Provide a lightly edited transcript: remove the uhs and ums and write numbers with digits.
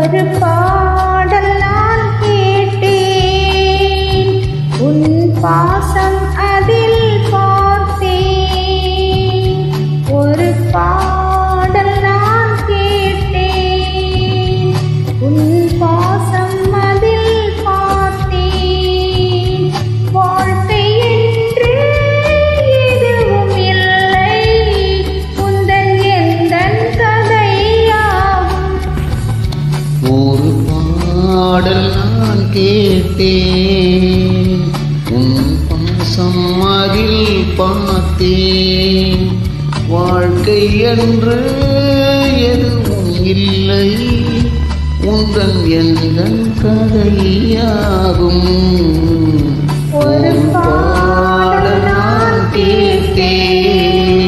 ஒரு பாடல் நான் கேட்டேன், உன் பாசம் அதில் பார்த்தேன். ஒரு பாடல் நான் கேட்டேன், உன் பாசம் அதில் பார்த்தேன். வாழ்க்கை என்று எதுவும் இல்லை, உந்தன் எந்தன் கதையாகும். ஒரு பாடல் நான் கேட்டேன், உன் பாசம் அதில் பார்த்தேன். வாழ்க்கை என்று எதுவும் இல்லை, உந்தன் எந்தன் கதையாகும். ஒரு பாடல் நான் கேட்டேன்.